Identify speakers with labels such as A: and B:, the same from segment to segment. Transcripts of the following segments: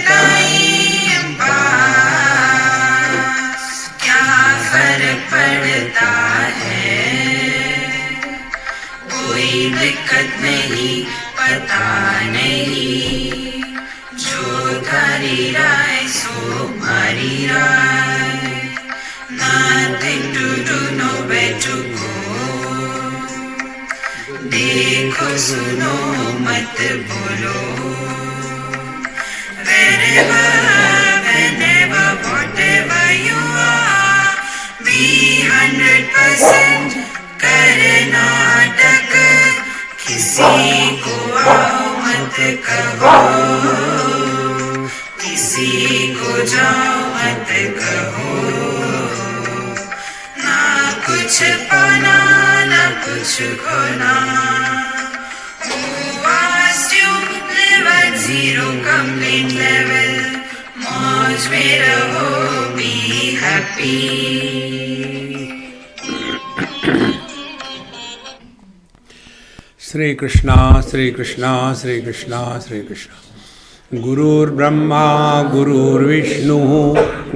A: Time pass, क्या फर्क पड़ता है, कोई दिक्कत नहीं, पता नहीं, जो धारी राय सो मारी राय, nothing to do, nowhere to go, देखो सुनो मत बोलो, wherever, whenever, whatever you are, be 100%, करे नाटक, किसी को आओ मत कहो, किसी को जाओ मत कहो, ना कुछ पाना ना कुछ खोना, who asked you, live at zero complete level, मौज में रहो, be happy.
B: Shri Krishna, Shri Krishna, Shri Krishna, Shri Krishna. Gurur Brahma, Gurur Vishnu,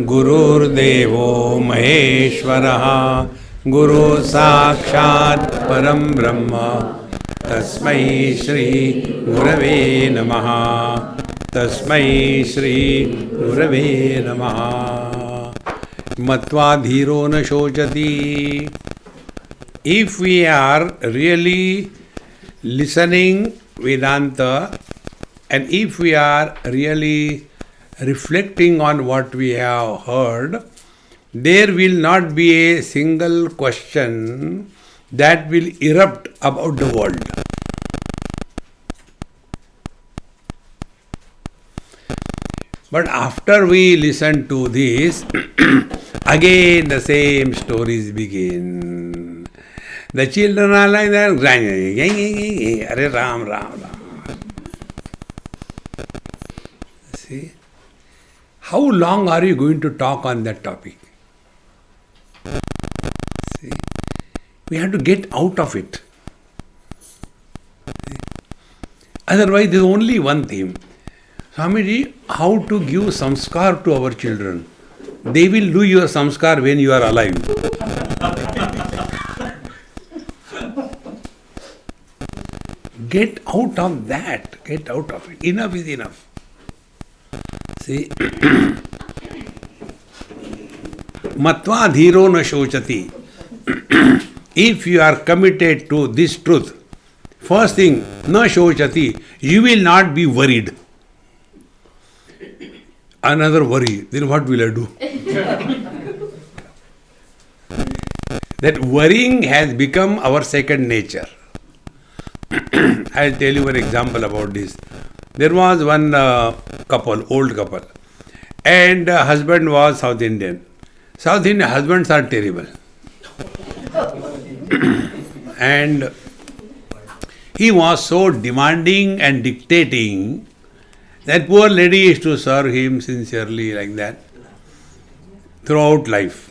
B: Gurur Devo Maheshwaraha, Guru Sakshat Param Brahma, Tasmai Shri Gurave Namaha, Tasmai Shri Gurave Namaha. Matva Dhiro Na Shochati. If we are really listening Vedanta, and if we are really reflecting on what we have heard, there will not be a single question that will erupt about the world. But after we listen to this, again the same stories begin. The children are like that, Hare Ram, Ram, Ram. See? How long are you going to talk on that topic? See? We have to get out of it. See? Otherwise, there is only one theme. Swamiji, how to give samskar to our children? They will do your samskar when you are alive. Get out of that. Get out of it. Enough is enough. See? Matva dhiro na shochati. If you are committed to this truth, first thing, na shochati, you will not be worried. Another worry, then what will I do? That worrying has become our second nature. I'll tell you an example about this. There was one couple, old couple, and husband was South Indian. South Indian husbands are terrible. And he was so demanding and dictating that poor lady used to serve him sincerely like that throughout life.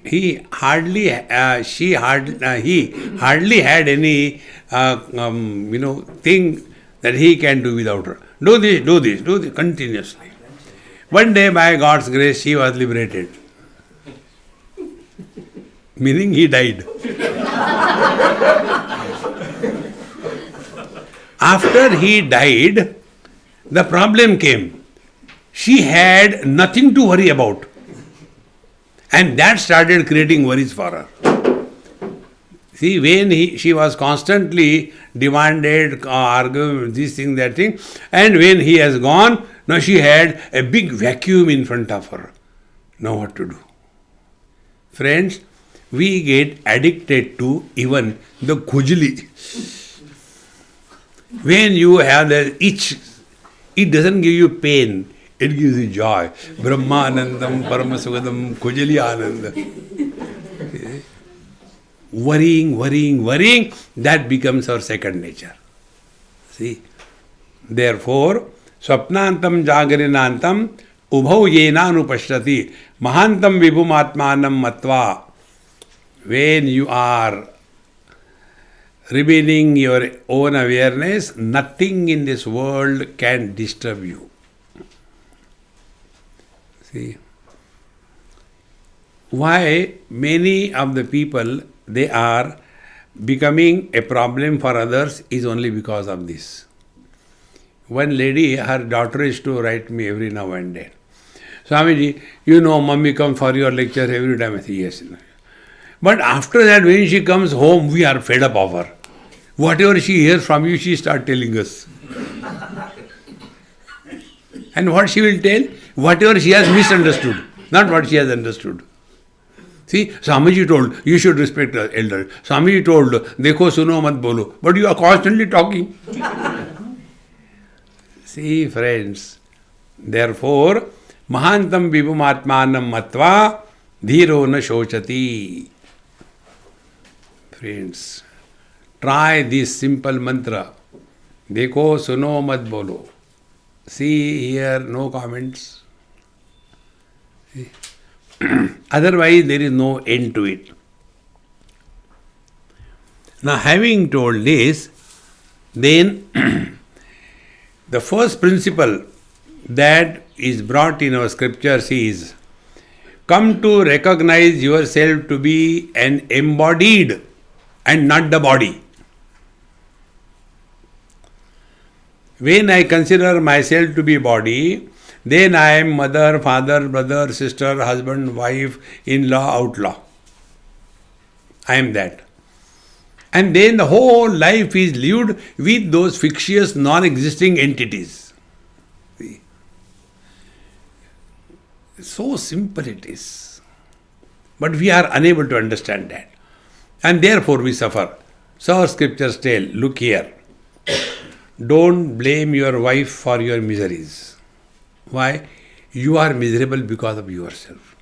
B: He hardly had any thing that he can do without her. Do this continuously. One day, by God's grace, she was liberated. Meaning he died. After he died, the problem came. She had nothing to worry about. And that started creating worries for her. See, when she was constantly demanded, arguing, this thing, that thing, and when he has gone, now she had a big vacuum in front of her. Now what to do? Friends, we get addicted to even the khujli. When you have the itch, it doesn't give you pain. It gives you joy. Brahmanandam, Paramasukadam, Kujali Ananda. Worrying, that becomes our second nature. See? Therefore, Swapnantam Jagarinantam Ubhau Yenanupashrati Mahantam Vibhumatmanam Matva. When you are remaining your own awareness, nothing in this world can disturb you. See, why many of the people, they are becoming a problem for others is only because of this. One lady, her daughter is to write me every now and then, Swamiji, you know, mummy comes for your lecture every time. I say, yes. But after that, when she comes home, we are fed up of her. Whatever she hears from you, she starts telling us. And what she will tell? Whatever she has misunderstood, not what she has understood. See, Swamiji told, you should respect the elders. Swamiji told, dekho suno mat bolo. But you are constantly talking. See, friends, therefore, mahantam vibhumatmanam matva dhiro na shochati. Friends, try this simple mantra. Dekho suno mat bolo. See here, no comments. See? Otherwise, there is no end to it. Now, having told this, then the first principle that is brought in our scriptures is, come to recognize yourself to be an embodied and not the body. When I consider myself to be body, then I am mother, father, brother, sister, husband, wife, in-law, outlaw. I am that. And then the whole life is lived with those fictitious, non-existing entities. See? So simple it is. But we are unable to understand that. And therefore we suffer. So our scriptures tell, look here. Don't blame your wife for your miseries. Why? You are miserable because of yourself.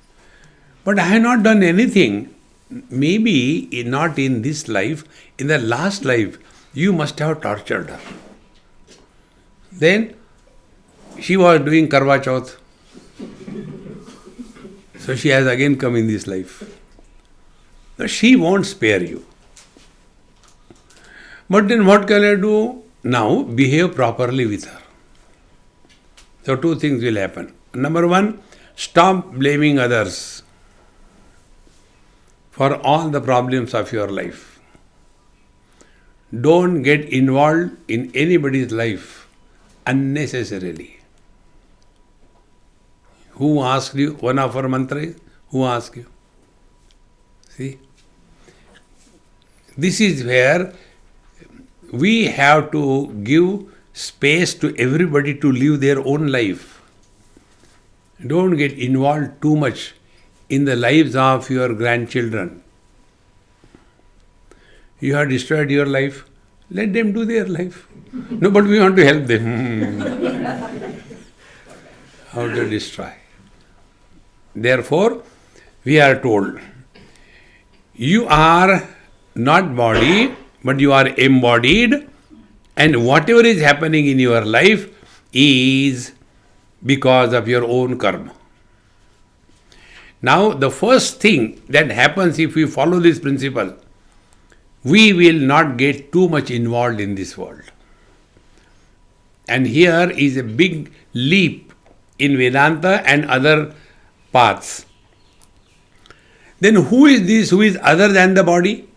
B: But I have not done anything. Maybe not in this life, in the last life, you must have tortured her. Then she was doing Karwa Chauth. So she has again come in this life. Now she won't spare you. But then what can I do? Now behave properly with her. So two things will happen. Number one, stop blaming others for all the problems of your life. Don't get involved in anybody's life unnecessarily. Who asked you? One of our mantra is, who asked you? See? This is where we have to give space to everybody to live their own life. Don't get involved too much in the lives of your grandchildren. You have destroyed your life, let them do their life. No, but we want to help them. How to destroy? Therefore, we are told, you are not body, but you are embodied, and whatever is happening in your life is because of your own karma. Now, the first thing that happens if we follow this principle, we will not get too much involved in this world. And here is a big leap in Vedanta and other paths. Then who is this who is other than the body?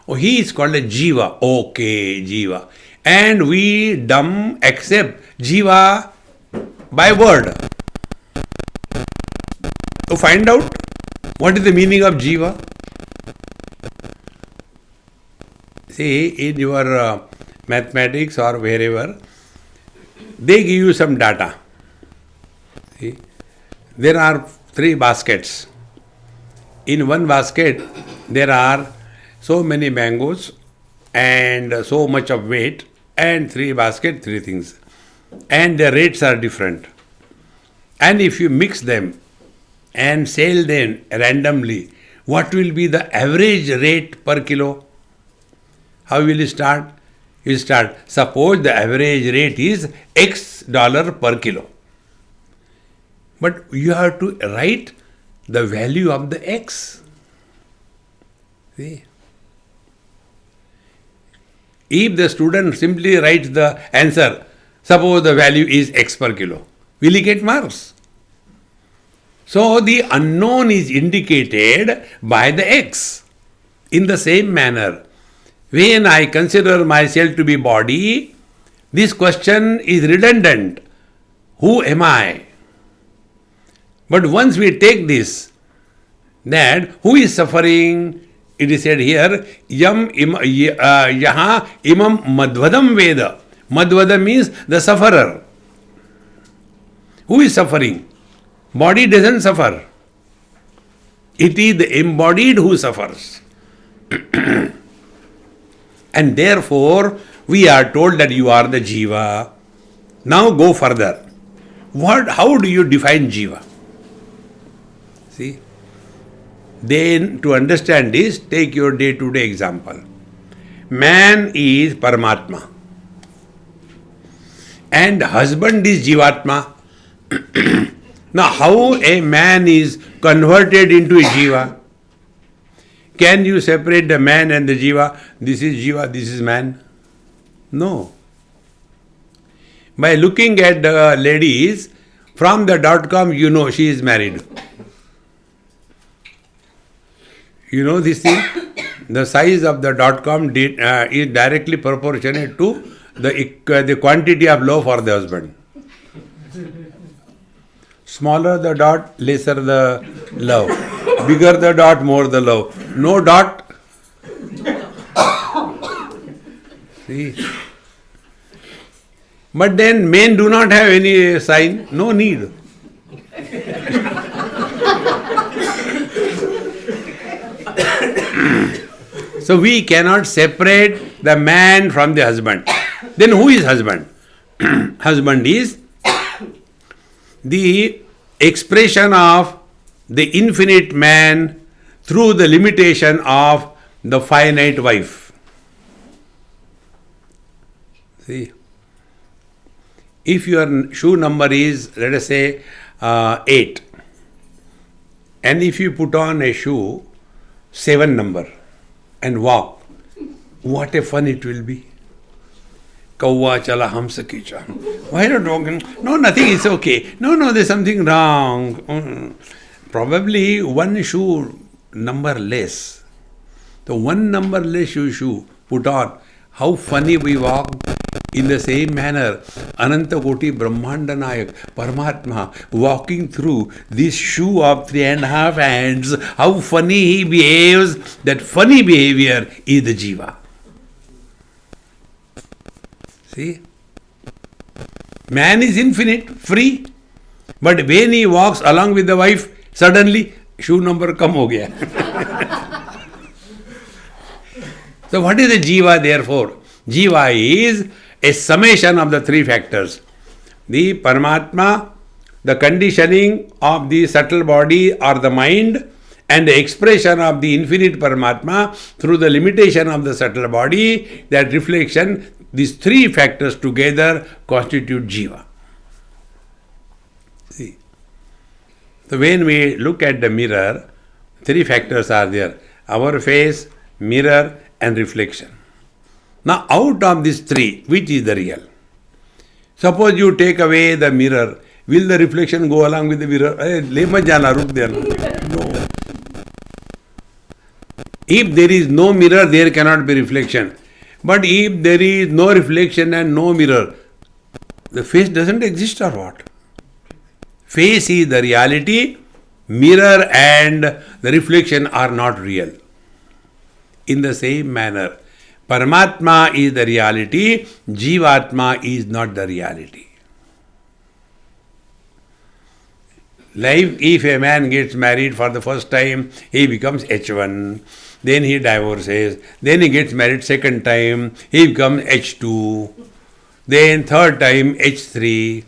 B: Oh, he is called a Jiva. Okay, Jiva. And we dumb accept Jiva by word. To find out what is the meaning of Jiva. See, in your mathematics or wherever, they give you some data. See, there are 3 baskets. In one basket, there are so many mangoes and so much of weight, and 3 baskets, 3 things. And the rates are different. And if you mix them and sell them randomly, what will be the average rate per kilo? How will you start? You start, suppose the average rate is X dollar per kilo. But you have to write the value of the X. See? If the student simply writes the answer, suppose the value is X per kilo, will he get marks? So the unknown is indicated by the X. In the same manner, when I consider myself to be body, this question is redundant. Who am I? But once we take this, that who is suffering, it is said here, yaha imam madvadam veda. Madvada means the sufferer. Who is suffering? Body doesn't suffer. It is the embodied who suffers. And therefore, we are told that you are the jiva. Now go further. How do you define jiva? See? Then to understand this, take your day-to-day example. Man is Paramatma. And husband is Jivatma. Now how a man is converted into a jiva? Can you separate the man and the jiva? This is jiva, this is man. No. By looking at the ladies, from the .com you know she is married. You know this thing? The size of the .com is directly proportionate to the quantity of love for the husband. Smaller the dot, lesser the love. Bigger the dot, more the love. No dot. See? But then men do not have any sign, no need. So we cannot separate the man from the husband. Then who is husband? Husband is the expression of the infinite man through the limitation of the finite wife. See, if your shoe number is, let us say, 8, and if you put on a shoe 7 number and walk, what a fun it will be. Kauwa chala hamsa kicha. Why not walking? No, nothing is okay. No, there's something wrong. Probably one shoe number less. The one number less you shoe put on. How funny we walk. In the same manner, Ananta Koti Brahmanda Nayak, Paramatma, walking through this shoe of 3.5 hands, how funny he behaves. That funny behavior is the jiva. See? Man is infinite, free. But when he walks along with the wife, suddenly shoe number kam ho gaya. So what is the jiva therefore? Jiva is a summation of the 3 factors. The Paramatma, the conditioning of the subtle body or the mind, and the expression of the infinite Paramatma through the limitation of the subtle body, that reflection, these 3 factors together constitute jiva. See. So when we look at the mirror, 3 factors are there. Our face, mirror and reflection. Now out of these 3, which is the real? Suppose you take away the mirror, will the reflection go along with the mirror? No. If there is no mirror, there cannot be reflection. But if there is no reflection and no mirror, the face doesn't exist or what? Face is the reality, mirror and the reflection are not real. In the same manner, Paramatma is the reality, Jivatma is not the reality. Like if a man gets married for the first time, he becomes H1, then he divorces, then he gets married second time, he becomes H2, then third time H3.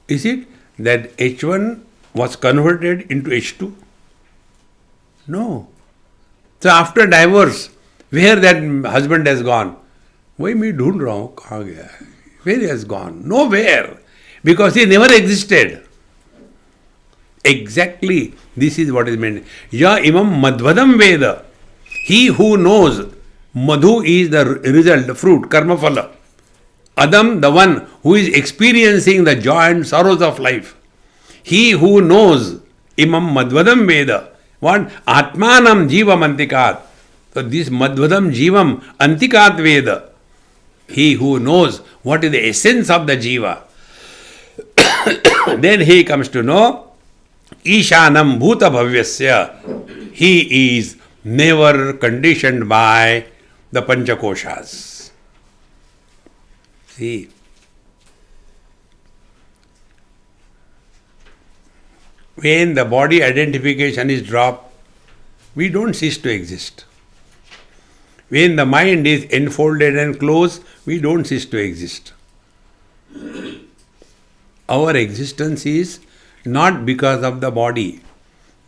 B: Is it that H1 was converted into H2? No. So after divorce, where that husband has gone? Why me dhoond raha hu? Kahan gaya? Where he has gone? Nowhere. Because he never existed. Exactly, this is what is meant. Ya imam madvadam veda. He who knows, madhu is the result, the fruit, karma phala. Adam, the one who is experiencing the joy and sorrows of life. He who knows imam madvadam veda, what? Atmanam jivam antikat. So this madvadam jivam antikat veda. He who knows what is the essence of the jiva, then he comes to know Ishanam Bhuta Bhavyasya. He is never conditioned by the Panchakoshas. See, when the body identification is dropped, we don't cease to exist. When the mind is enfolded and closed, we don't cease to exist. Our existence is not because of the body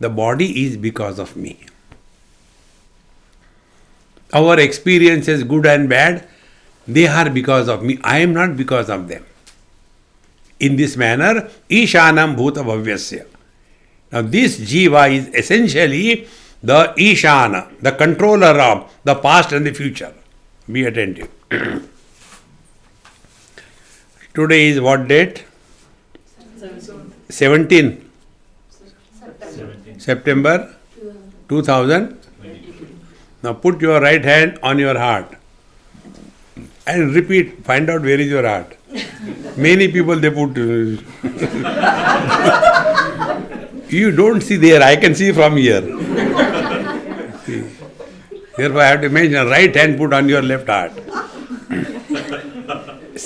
B: is because of me. Our experiences, good and bad, they are because of me. I am not because of them. In this manner, Ishanam Bhuta Bhavyasya. Now this jiva is essentially the Ishana, the controller of the past and the future. Be attentive. Today is what date? 17 September 2000. Now put your right hand on your heart and repeat, find out where is your heart. Many people they put you don't see there, I can see from here. See. Therefore I have to mention right hand put on your left heart.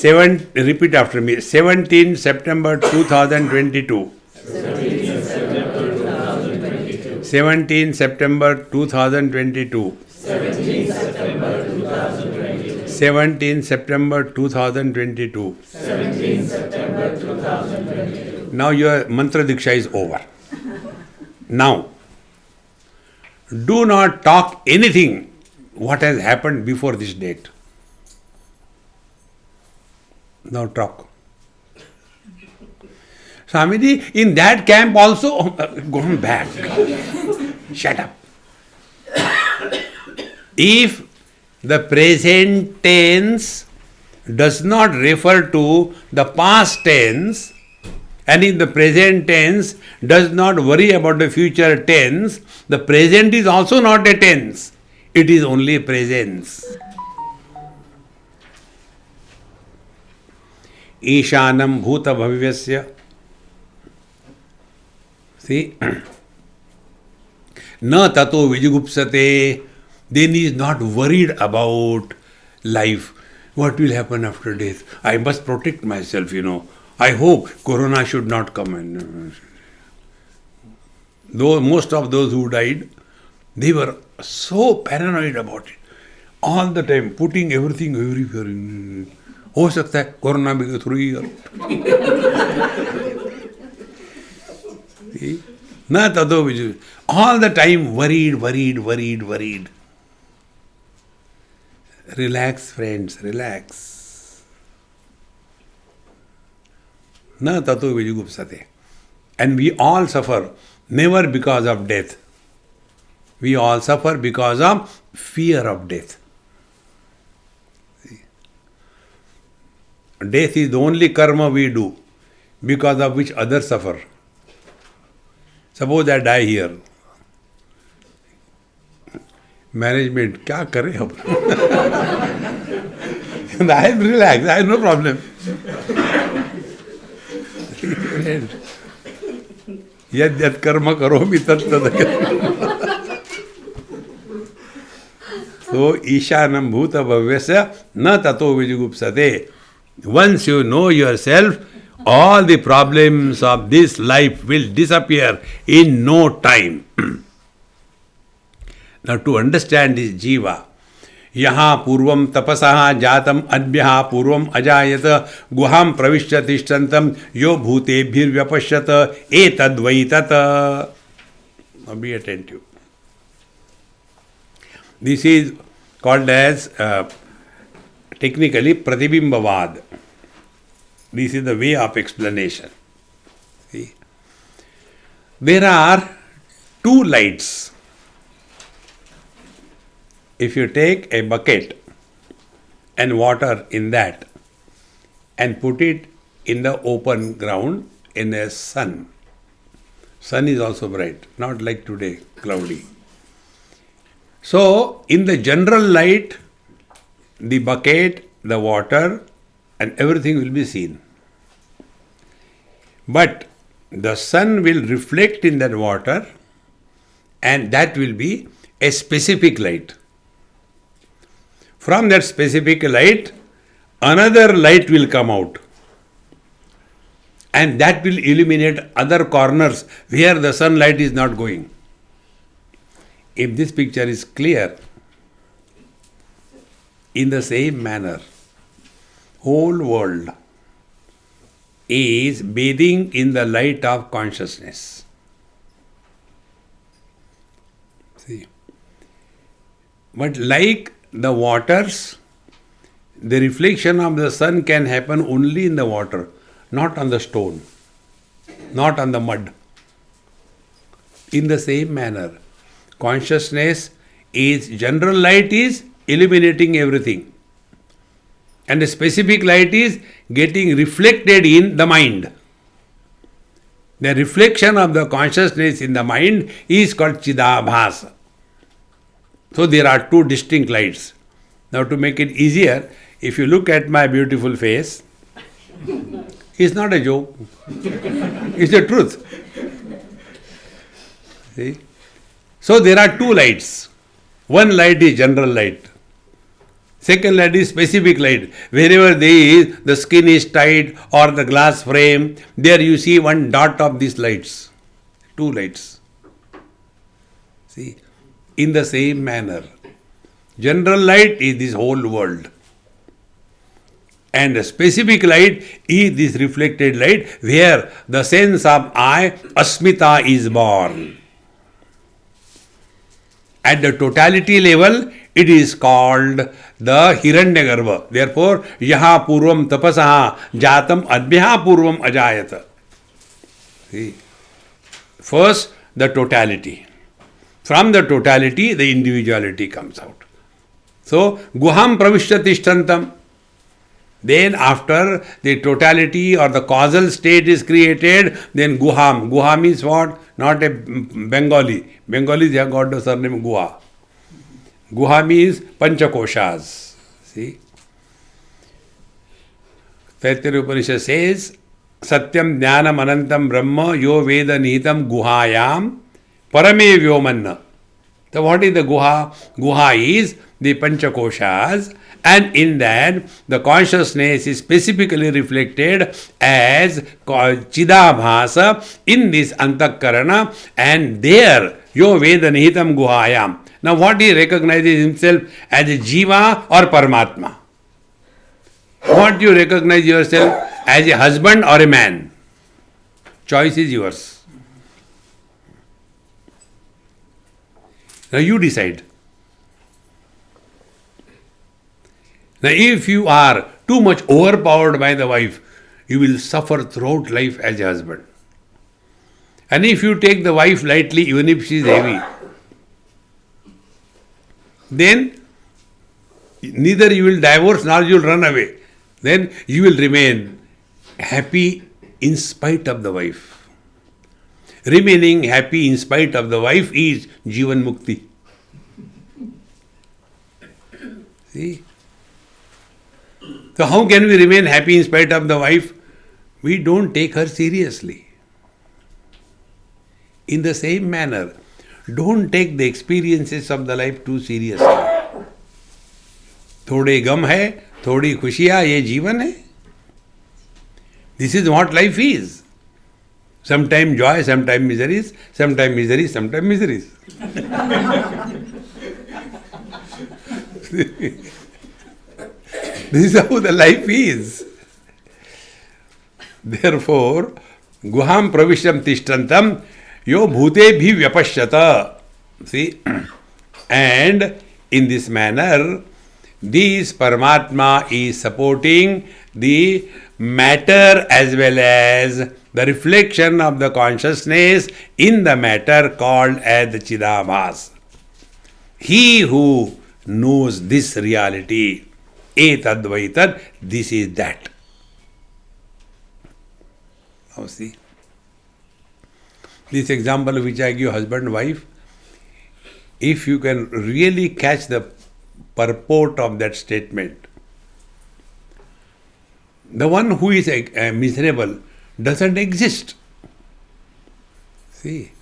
B: Repeat after me. 17 September 2022. 17 September 2022. 17 September 2022. Now your mantra diksha is over. Now, do not talk anything what has happened before this date. Now talk. Swamiji, in that camp also, gone back. Shut up. If the present tense does not refer to the past tense, and if the present tense does not worry about the future tense, the present is also not a tense. It is only presence. Ishanam Bhuta Bhavyasya. See? Na tato vijugupsate. Then he is not worried about life. What will happen after death? I must protect myself, I hope Corona should not come. And though most of those who died, they were so paranoid about it. All the time, putting everything everywhere. हो सकता है corona भी through ही ना तदो Biju all the time worried. Relax, friends, relax. Na tato vijugupsate. And we all suffer never because of death. We all suffer because of fear of death. Death is the only karma we do because of which others suffer. Suppose I die here. Management, क्या करें अब? I am relaxed. I have no problem. यद यद कर्म करोमि तत् तत्. So ईशानं भूत भव्यस्य न ततो विजुगुप्सते. Once you know yourself, all the problems of this life will disappear in no time. Now to understand this jiva, yaha purvam tapasaha jatam adbyaha purvam ajayata guham pravishya tishtantam yo bhutebhir vyapashyata etadvaitata. Now be attentive. This is called as technically Pratibimbavad. This is the way of explanation. See? There are two lights. If you take a bucket and water in that and put it in the open ground in the sun, Sun is also bright, not like today, cloudy. So, in the general light, the bucket, the water, and everything will be seen. But the sun will reflect in that water, and that will be a specific light. From that specific light, another light will come out, and that will illuminate other corners where the sunlight is not going. If this picture is clear, in the same manner, whole world is bathing in the light of consciousness. See, but like the waters, the reflection of the sun can happen only in the water, not on the stone, not on the mud. In the same manner, consciousness is, general light is illuminating everything, and the specific light is getting reflected in the mind. The reflection of the consciousness in the mind is called Chidabhasa. So there are two distinct lights. Now to make it easier, if you look at my beautiful face, it's not a joke. It's the truth. See? So there are two lights. One light is general light. Second light is specific light. Wherever there is, the skin is tight or the glass frame, there you see one dot of these lights. Two lights. See? In the same manner, general light is this whole world, and the specific light is this reflected light where the sense of I, Asmita, is born. At the totality level, it is called the Hiranyagarbha. Therefore, yaha purvam tapasaha jatam adbhya purvam ajayata. See? First, the totality. From the totality, the individuality comes out. So, guham pravishya tishtantam. Then after the totality or the causal state is created, then guham. Guha means what? Not a Bengali. Bengalis have got the surname Guha. Guha means Panchakoshas. See? Taittiriya Upanishad says, Satyam Jnanam Anantam Brahma Yo Veda Nihitam Guhayam Parame Vyomanna. So what is the Guha? Guha is the Panchakoshas, and in that the consciousness is specifically reflected as Chidabhasa in this Antakarana, and there Yo Veda Nihitam Guhayam. Now what he recognizes himself as a Jiva or Paramatma? What you recognize yourself as a husband or a man? Choice is yours. Now you decide. Now if you are too much overpowered by the wife, you will suffer throughout life as a husband. And if you take the wife lightly, even if she is heavy, then neither you will divorce nor you will run away. Then you will remain happy in spite of the wife. Remaining happy in spite of the wife is Jivan Mukti. See? So how can we remain happy in spite of the wife? We don't take her seriously. In the same manner, don't take the experiences of the life too seriously. थोड़े गम है, थोड़ी खुशियाँ, ये जीवन है. This is what life is. Sometimes joy, sometimes miseries, sometimes miseries, sometimes miseries. This is how the life is. Therefore, guham pravisham tishtantam yo bhute bhi vyapashyata. See? And in this manner, this Paramatma is supporting the matter as well as the reflection of the consciousness in the matter called as the Chidabhas. He who knows this reality, etadvaitad, this is that. Now see, This example which I give, husband, wife, if you can really catch the purport of that statement, the one who is miserable doesn't exist. See,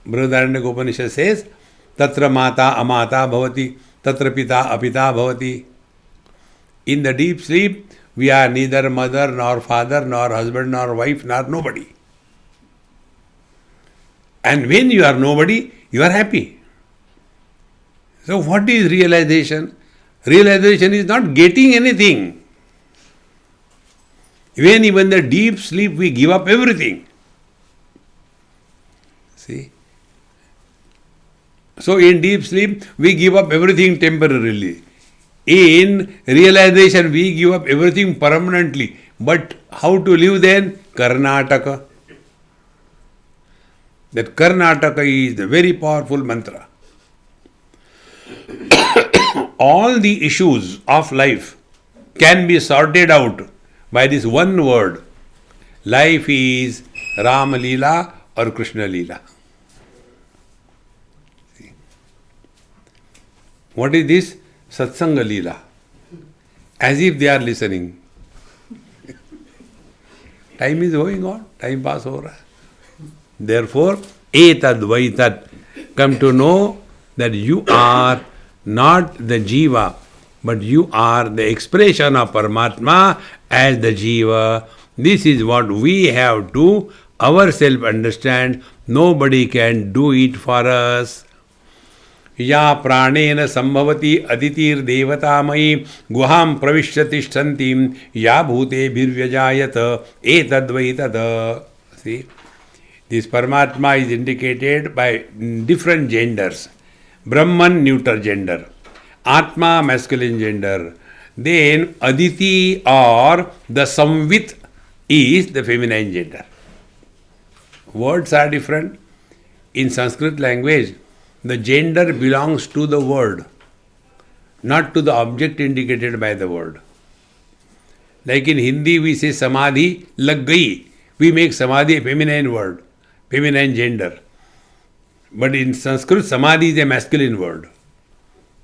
B: Brihadaranyaka says, Tatra mata amata bhavati, tatra pita apita bhavati. In the deep sleep, we are neither mother, nor father, nor husband, nor wife, nor nobody. And when you are nobody, you are happy. So what is realization? Realization is not getting anything. When even the deep sleep, we give up everything. See? So in deep sleep, we give up everything temporarily. In realization, we give up everything permanently. But how to live then? Karnataka. That Karnataka is the very powerful mantra. All the issues of life can be sorted out by this one word. Life is Rama Leela or Krishna Leela. See? What is this? Satsanga Leela. As if they are listening. Time is going on. Time pass over. Therefore, etad vaitat. Come to know that you are not the Jiva, but you are the expression of Paramatma as the Jiva. This is what we have to ourselves understand. Nobody can do it for us. Ya pranena sambhavati aditir devatamai guham pravishyatishtantim ya bhute bhirvyajayata etadvaitada. See, this Paramatma is indicated by different genders. Brahman, neuter gender. Atma, masculine gender. Then Aditi or the Samvit is the feminine gender. Words are different. In Sanskrit language, the gender belongs to the word, not to the object indicated by the word. Like in Hindi, we say Samadhi lag gayi. We make Samadhi a feminine word, feminine gender. But in Sanskrit, Samadhi is a masculine word.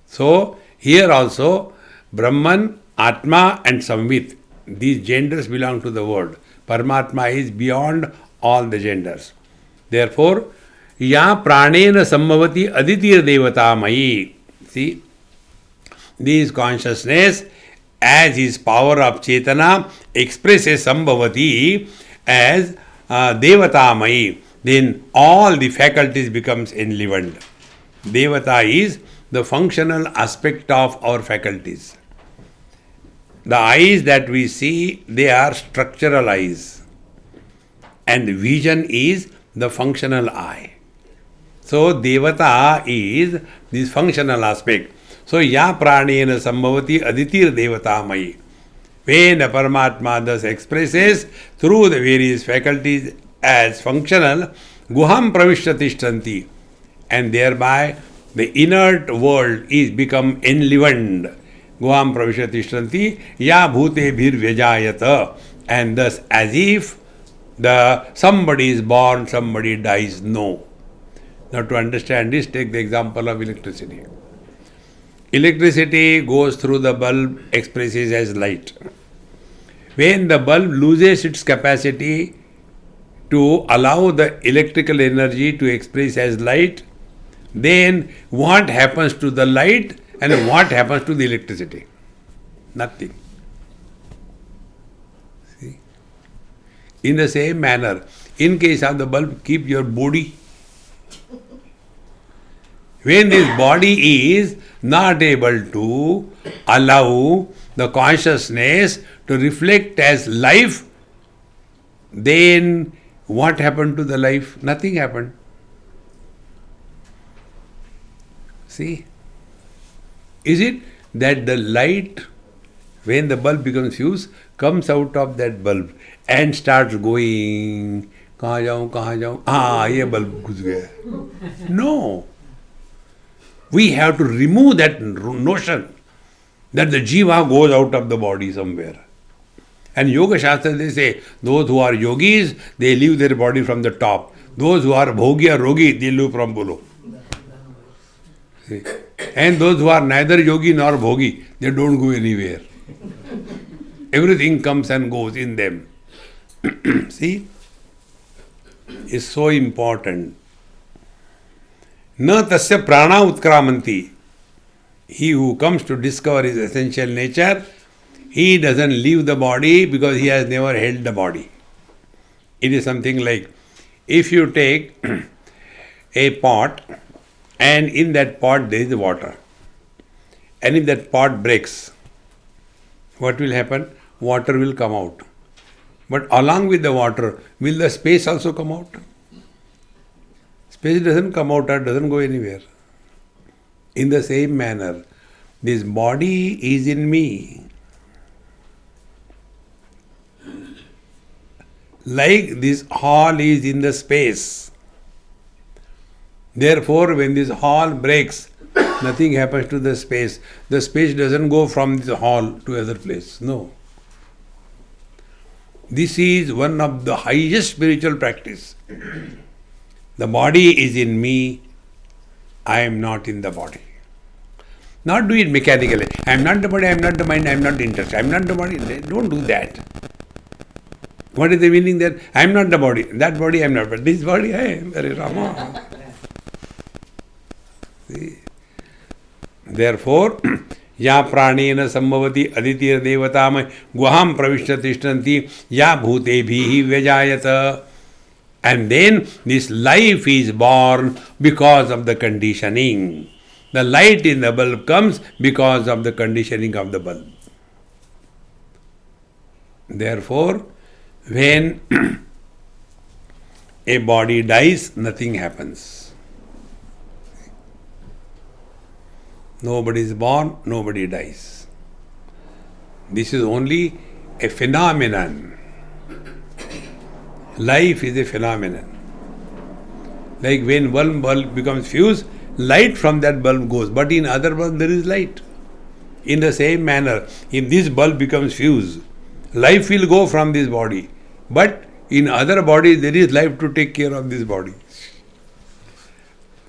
B: So, here also, Brahman, Atma and Samvit, these genders belong to the word. Paramatma is beyond all the genders. Therefore, Ya pranena sambhavati aditir devatamai. See, this consciousness, as his power of Chetana, expresses sambhavati as devatamai. Then all the faculties becomes enlivened. Devata is the functional aspect of our faculties. The eyes that we see, they are structural eyes. And vision is the functional eye. So Devata is this functional aspect. So Ya pranena sambhavati aditir devatamai. When a Paramatma thus expresses through the various faculties as functional, guham pravishyatishtanti, and thereby the inert world is become enlivened. Guham pravishyatishtanti ya bhute bhir vyajayata, and thus as if somebody is born, somebody dies. No. Now to understand this, take the example of electricity. Electricity goes through the bulb, expresses as light. When the bulb loses its capacity to allow the electrical energy to express as light, then what happens to the light and what happens to the electricity? Nothing. See? In the same manner, in case of the bulb, keep your body. When this body is not able to allow the consciousness to reflect as life, then what happened to the life? Nothing happened. See? Is it that the light, when the bulb becomes fused, comes out of that bulb and starts going, kahan jaun, ye bulb ghus gaya. No. We have to remove that notion that the jiva goes out of the body somewhere And Yoga Shastra, they say, those who are yogis, they leave their body from the top. Those who are bhogi or rogi, they live from below. See? And those who are neither yogi nor bhogi, they don't go anywhere. Everything comes and goes in them. See? It's so important. Na tasya prana utkramanti. He who comes to discover his essential nature, he doesn't leave the body because he has never held the body. It is something like, if you take a pot and in that pot there is water, and if that pot breaks, what will happen? Water will come out. But along with the water, will the space also come out? Space doesn't come out or doesn't go anywhere. In the same manner, this body is in me. Like this hall is in the space. Therefore, when this hall breaks, nothing happens to the space. The space doesn't go from this hall to other place. No. This is one of the highest spiritual practice. The body is in me. I am not in the body. Not do it mechanically. I am not the body, I am not the mind, I am not the interest. I am not the body. Don't do that. What is the meaning there? I am not the body. That body I am not. But this body I am. Hare Rama. See? Therefore, या प्राणेन संभवति अदितिर देवताम गुहाम प्रविष्ट तिष्ठन्ति या भूतेभिः व्यजायत. And then this life is born because of the conditioning. The light in the bulb comes because of the conditioning of the bulb. Therefore, when a body dies, nothing happens. Nobody is born, nobody dies. This is only a phenomenon. Life is a phenomenon. Like when one bulb becomes fused, light from that bulb goes, but in other bulb there is light. In the same manner, if this bulb becomes fused, life will go from this body, but in other bodies there is life to take care of this body.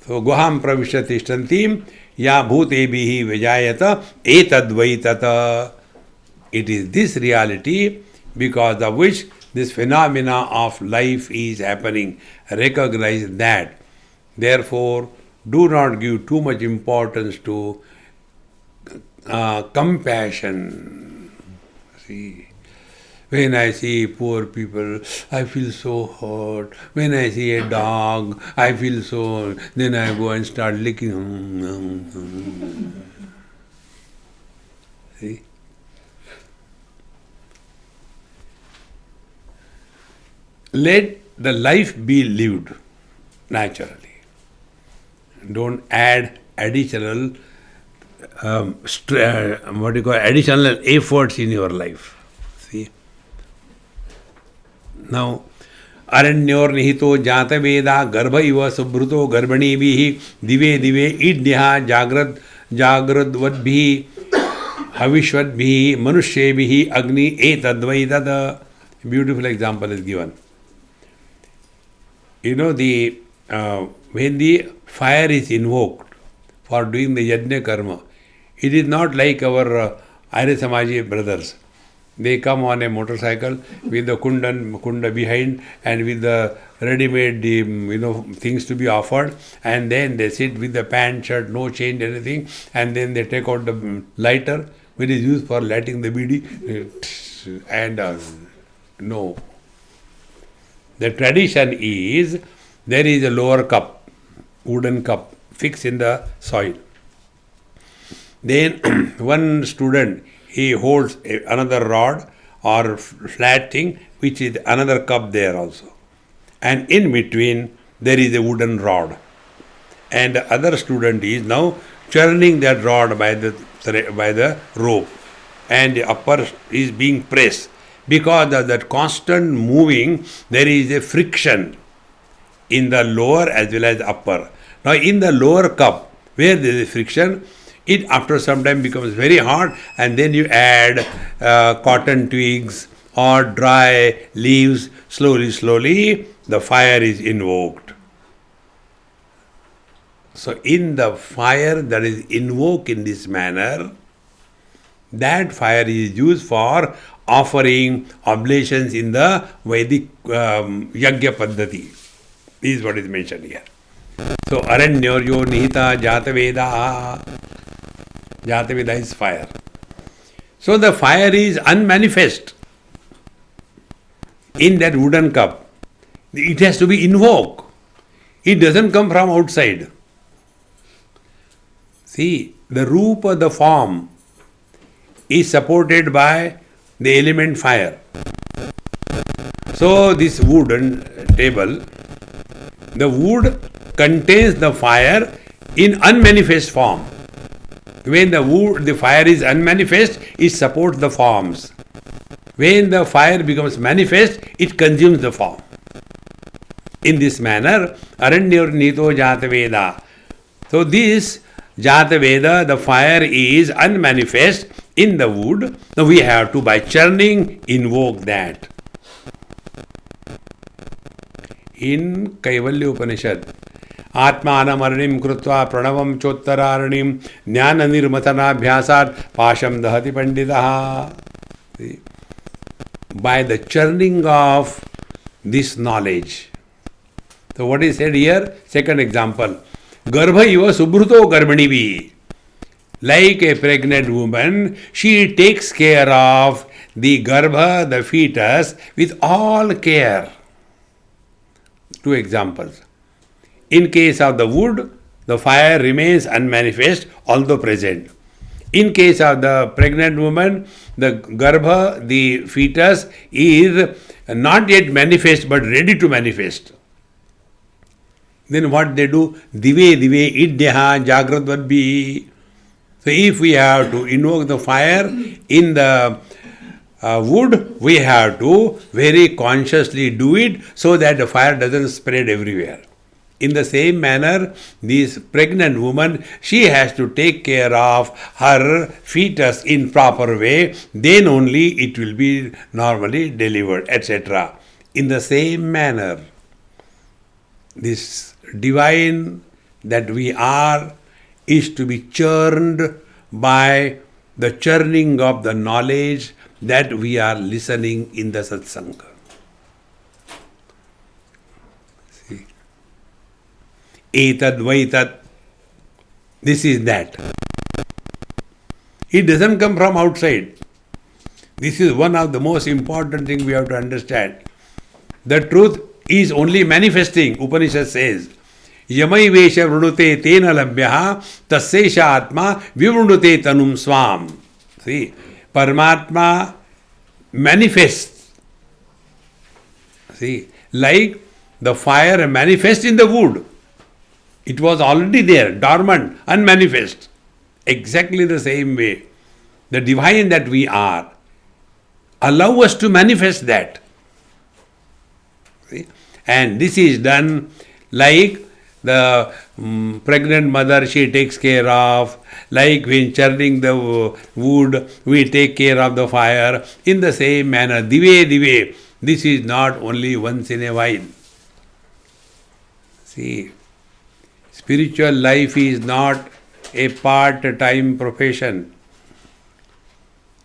B: So, guham pravisya tishtantim ya bhutebihi vijayata etadvai tata. It is this reality because of which this phenomena of life is happening. Recognize that. Therefore, do not give too much importance to compassion. See, when I see poor people, I feel so hurt. When I see a dog, I feel so. Then I go and start licking. See? Let the life be lived naturally. Don't add additional additional efforts in your life. See? Now, arannyor nihito jata veda garbha iva subhruto garbhani bihi dive dive idhya jagradvadbhi havishvadbhi manushyebihi agni etadvaitad. Beautiful example is given. You know, when the fire is invoked for doing the yajna karma, it is not like our Arya Samaji brothers. They come on a motorcycle with the kunda behind and with the ready-made things to be offered, and then they sit with the pant, shirt, no change, anything, and then they take out the lighter, which is used for lighting the bidi, and no. The tradition is, there is a lower cup, wooden cup, fixed in the soil. Then one student, he holds another rod or flat thing, which is another cup there also. And in between, there is a wooden rod. And the other student is now churning that rod by the rope. And the upper is being pressed. Because of that constant moving, there is a friction in the lower as well as upper. Now, in the lower cup, where there is friction, it after some time becomes very hard, and then you add cotton twigs or dry leaves, slowly, the fire is invoked. So, in the fire that is invoked in this manner, that fire is used for offering oblations in the Vedic Yagya Paddhati. This is what is mentioned here. So, Aranyoryo Nihita Jataveda. Jataveda is fire. So, the fire is unmanifest in that wooden cup. It has to be invoked. It doesn't come from outside. See, the rupa, the form, is supported by the element fire. So, this wooden table, the wood contains the fire in unmanifest form. When the fire is unmanifest, it supports the forms. When the fire becomes manifest, it consumes the form. In this manner, Aranyor Nito Jataveda. So, this Jataveda, the fire is unmanifest in the wood. Now we have to, by churning, invoke that. In Kaivalya Upanishad, Atmanam Aranim Krutva Pranavam Chottaranim Jnana Nirmatana Bhyasat Pasham Dahati Panditaha. By the churning of this knowledge. So what is said here? Second example. Garbha iva subhruto garbhanivi. Like a pregnant woman, she takes care of the garbha, the fetus, with all care. Two examples. In case of the wood, the fire remains unmanifest, although present. In case of the pregnant woman, the garbha, the fetus, is not yet manifest but ready to manifest. Then what they do? Dive idyaha jagradvadbhi. So if we have to invoke the fire in the wood, we have to very consciously do it so that the fire doesn't spread everywhere. In the same manner, this pregnant woman, she has to take care of her fetus in proper way, then only it will be normally delivered, etc. In the same manner, this divine that we are is to be churned by the churning of the knowledge that we are listening in the satsanga. See? Etad vaitat. This is that. It doesn't come from outside. This is one of the most important things we have to understand. The truth is only manifesting. Upanishad says, Yamai vesha vrunute tena labhyaha tassesha atma vivrunute tanum swam. See, Paramatma manifests. See, like the fire manifests in the wood. It was already there, dormant, unmanifest. Exactly the same way. The divine that we are, allow us to manifest that. See? And this is done like the pregnant mother, she takes care of, like when churning the wood, we take care of the fire. In the same manner, dive, this is not only once in a while. See, spiritual life is not a part-time profession.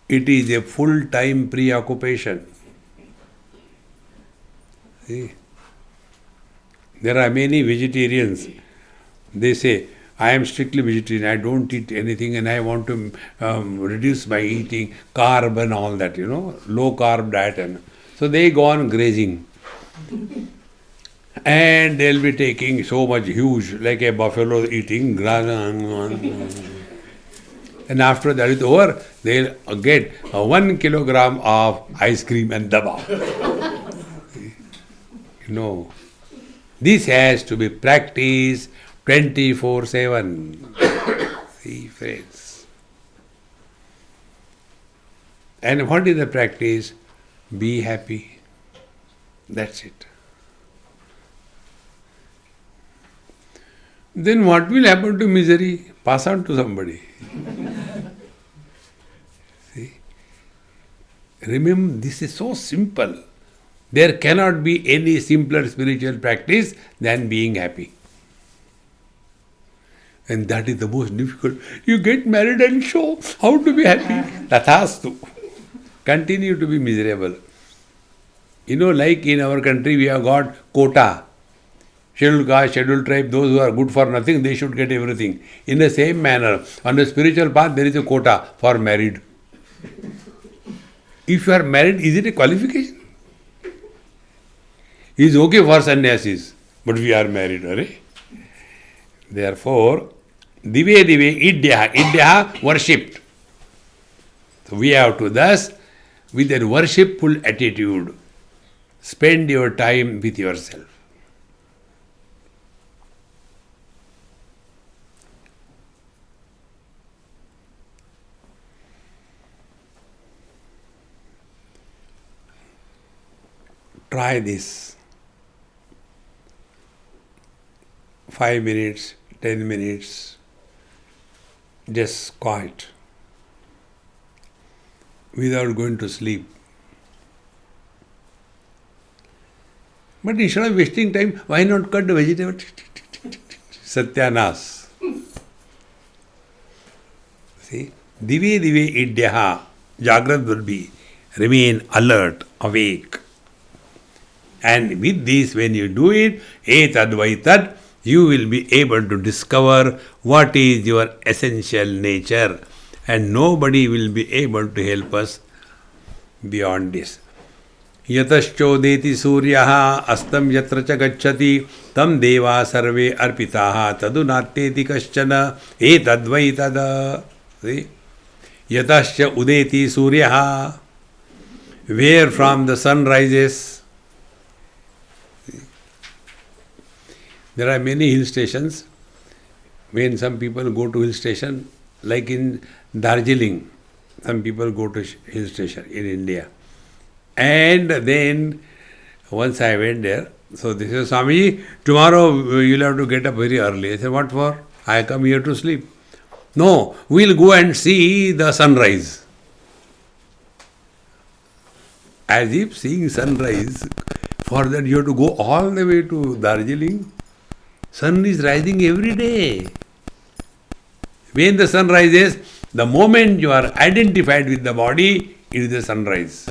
B: It is a full-time preoccupation. See, there are many vegetarians. They say, I am strictly vegetarian, I don't eat anything and I want to reduce my eating carb and all that, low carb diet. And so they go on grazing. And they'll be taking so much huge, like a buffalo eating grass. And after that is over, they'll get 1 kilogram of ice cream and daba. No. This has to be practiced 24/7. See, friends. And what is the practice? Be happy. That's it. Then what will happen to misery? Pass on to somebody. See? Remember, this is so simple. There cannot be any simpler spiritual practice than being happy. And that is the most difficult. You get married and show how to be happy. Tathastu. Continue to be miserable. Like in our country, we have got quota. Scheduled caste, scheduled tribe, those who are good for nothing, they should get everything. In the same manner, on the spiritual path, there is a quota for married. If you are married, is it a qualification? It is okay for sannyasis, but we are married. Right? Therefore, dive idyaha, worshipped. So we have to thus, with a worshipful attitude, spend your time with yourself. Try this. 5 minutes, 10 minutes, just quiet, without going to sleep. But instead of wasting time, why not cut the vegetable? Satyanas. See? Dive idyaha. Jagrat will be. Remain alert, awake. And with this, when you do it, etadvaitad, you will be able to discover what is your essential nature. And nobody will be able to help us beyond this. Yataschodeti suryaha astam yatra cha gacchati tam deva sarve arpitaha tadunatteti kaschana etadvaitada. See? Yatascha udeti suryaha. Where from the sun rises. There are many hill stations. When some people go to hill station, like in Darjeeling, some people go to hill station in India. And then, once I went there, so they said, Swami, tomorrow you'll have to get up very early. I said, what for? I come here to sleep. No, we'll go and see the sunrise. As if seeing sunrise, for that you have to go all the way to Darjeeling. Sun is rising every day. When the sun rises, the moment you are identified with the body, it is the sunrise.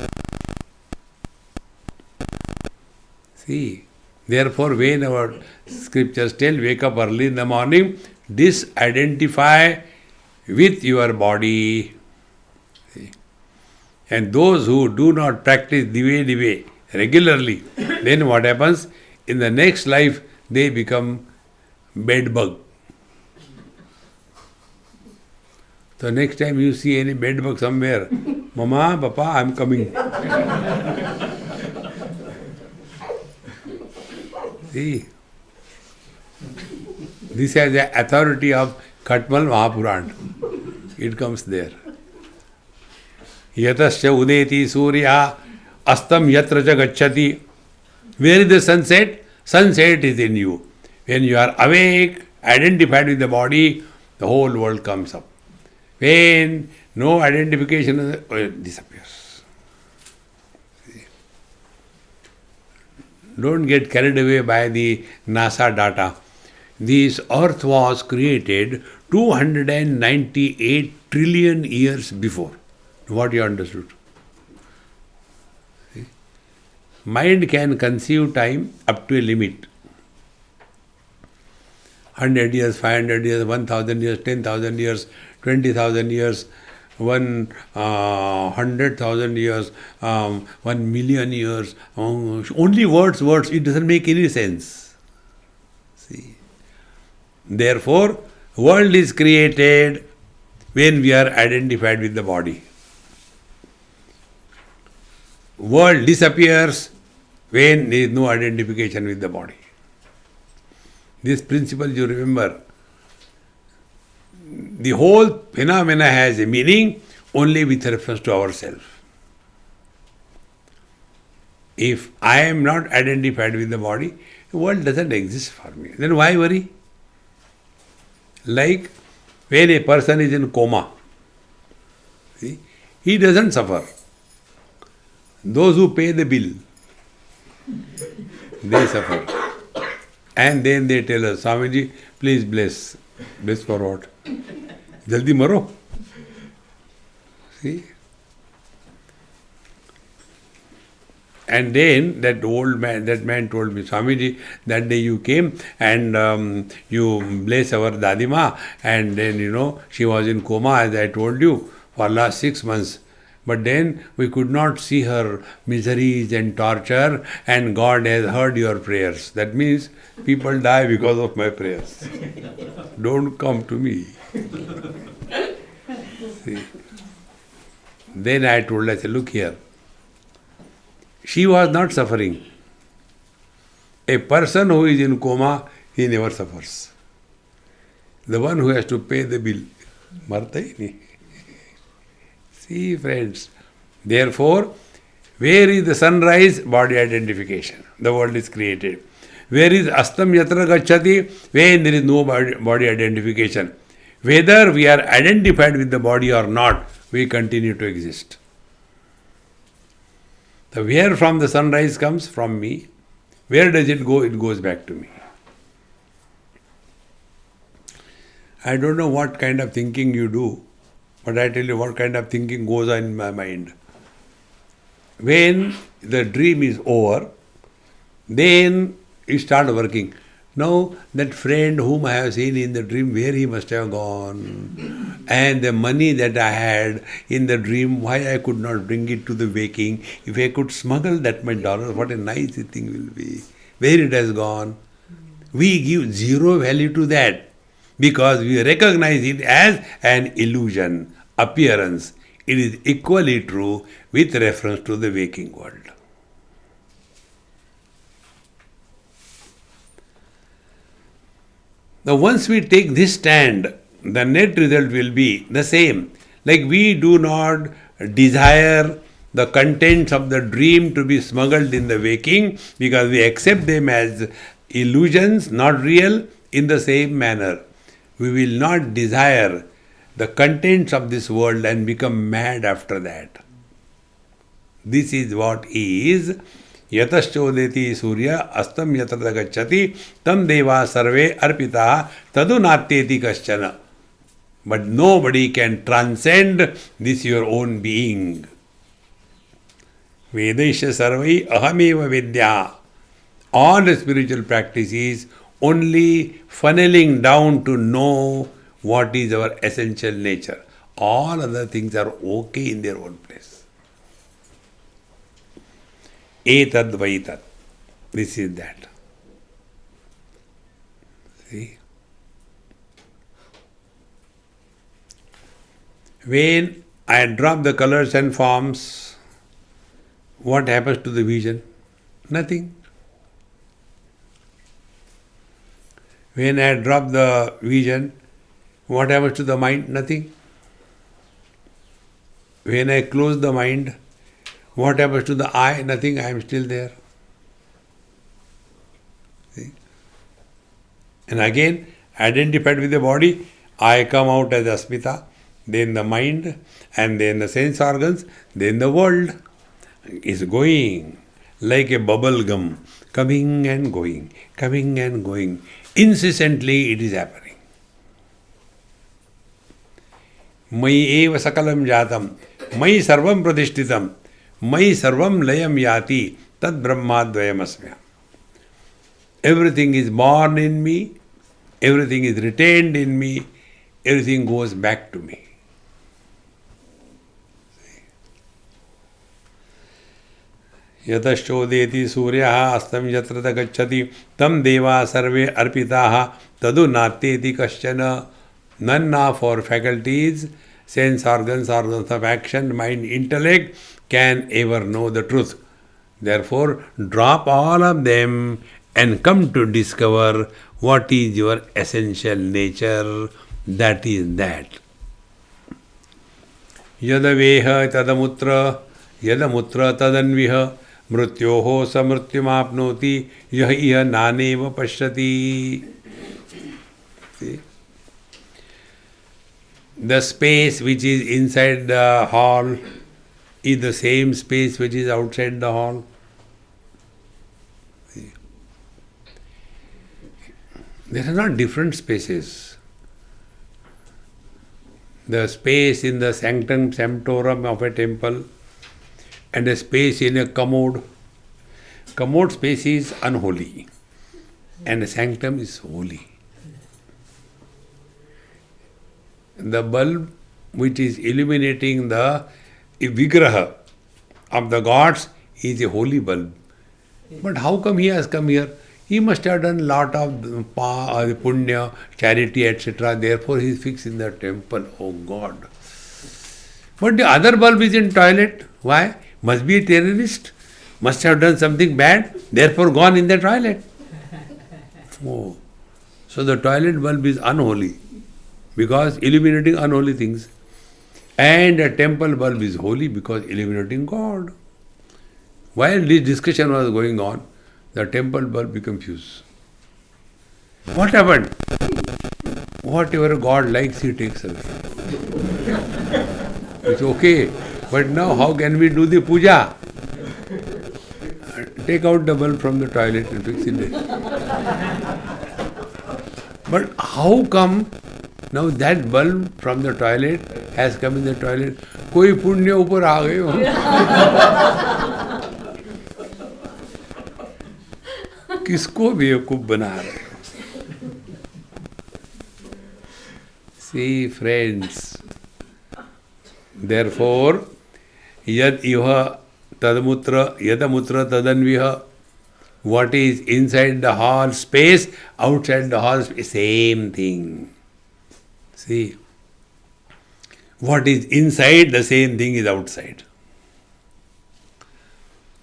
B: See, therefore, when our scriptures tell, wake up early in the morning, disidentify with your body. See? And those who do not practice dive regularly, then what happens? In the next life, they become bed bug. So next time you see any bed bug somewhere, Mama, Papa, I am coming. See, this has the authority of Khatmal Mahapuran. It comes there. Yatasya udeti surya astam yatra cha gacchati. Where is the sunset? Sunset is in you. When you are awake, identified with the body, the whole world comes up. When no identification disappears. Don't get carried away by the NASA data. This earth was created 298 trillion years before. What you understood? See? Mind can conceive time up to a limit. 100 years, 500 years, 1000 years, 10,000 years, 20,000 years, 100,000 years, 1 million years. Only words, it doesn't make any sense. See. Therefore, world is created when we are identified with the body. World disappears when there is no identification with the body. This principle you remember. The whole phenomena has a meaning only with reference to ourselves. If I am not identified with the body, the world doesn't exist for me. Then why worry? Like when a person is in coma, see, he doesn't suffer. Those who pay the bill, they suffer. And then they tell us, Swamiji, please bless. Bless for what? Jaldi maro. See? And then that man told me, Swamiji, that day you came and you bless our Dadima, and then, she was in coma, as I told you, for last 6 months. But then we could not see her miseries and torture, and God has heard your prayers. That means people die because of my prayers. Don't come to me. See? Then I said, look here. She was not suffering. A person who is in coma, he never suffers. The one who has to pay the bill, marta hi nahi. See, friends. Therefore, where is the sunrise? Body identification. The world is created. Where is astam yatra gacchati? When there is no body identification. Whether we are identified with the body or not, we continue to exist. So where from the sunrise comes? From me. Where does it go? It goes back to me. I don't know what kind of thinking you do, but I tell you what kind of thinking goes on in my mind. When the dream is over, then you start working. Now, that friend whom I have seen in the dream, where he must have gone? And the money that I had in the dream, why I could not bring it to the waking? If I could smuggle that much dollars, what a nice thing will be. Where it has gone? We give zero value to that because we recognize it as an illusion, appearance. It is equally true with reference to the waking world. Now, once we take this stand, the net result will be the same. Like we do not desire the contents of the dream to be smuggled in the waking because we accept them as illusions, not real. In the same manner, we will not desire the contents of this world and become mad after that. This is what is Yataschodeti Surya Astam Yatra Gacchati Tam Deva Sarve Arpita Tadu Natyeti Kaschana. But nobody can transcend this your own being. Vedesha Sarvai Ahameva Vidya. All the spiritual practices only funneling down to know what is our essential nature. All other things are okay in their own place. Etad Vaitat. This is that. See? When I drop the colors and forms, what happens to the vision? Nothing. When I drop the vision, what happens to the mind? Nothing. When I close the mind, what happens to the eye? Nothing. I am still there. See? And again, identified with the body, I come out as Asmita, then the mind, and then the sense organs, then the world is going like a bubble gum, coming and going, coming and going. Incessantly it is happening. Mayi eva sakalam jatam, mayi sarvam pradishtitam, mayi sarvam layam yati, tad brahmadvayam asmya. Everything is born in me, everything is retained in me, everything goes back to me. Yataschodeti suryaha astam yatrata gacchati tam deva sarve arpitaha tadu natyeti kaschana. None of our faculties, sense organs, organs of action, mind, intellect can ever know the truth. Therefore, drop all of them and come to discover what is your essential nature. That is that. Yadaveha tadamutra yadamutra tadanviha mrityoho samrityumapnoti yahiya naneva pashyati. See? The space which is inside the hall is the same space which is outside the hall. There are not different spaces. The space in the sanctum sanctorum of a temple and a space in a commode. Commode space is unholy and a sanctum is holy. The bulb which is illuminating the vigraha of the gods is a holy bulb. But how come he has come here? He must have done lot of punya, charity, etc. Therefore he is fixed in the temple. Oh God. But the other bulb is in toilet. Why? Must be a terrorist. Must have done something bad. Therefore gone in the toilet. Oh. So the toilet bulb is unholy. Because illuminating unholy things. And a temple bulb is holy because illuminating God. While this discussion was going on, the temple bulb became fuse. What happened? Whatever God likes, He takes away. It's okay. But now how can we do the puja? Take out the bulb from the toilet and fix it there. But how come now that bulb from the toilet has come in the toilet? कोई पुण्य ऊपर आ गए हो. किसको बेवकूफ बना रहे हो? See, friends, therefore, yad iha tadamutra yadamutra tadanviha. What is inside the hall space, outside the hall space, same thing. See, what is inside, the same thing is outside.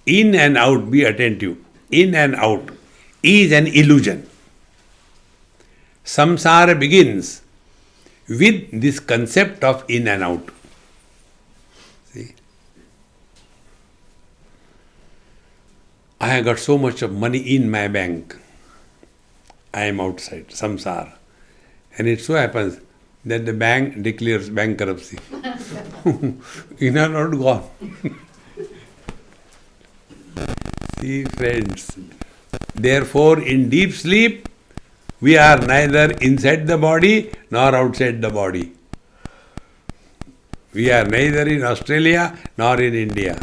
B: In and out, be attentive. In and out is an illusion. Samsara begins with this concept of in and out. See? I have got so much of money in my bank. I am outside, samsara. And it so happens that the bank declares bankruptcy. In and out gone. See, friends. Therefore, in deep sleep, we are neither inside the body nor outside the body. We are neither in Australia nor in India.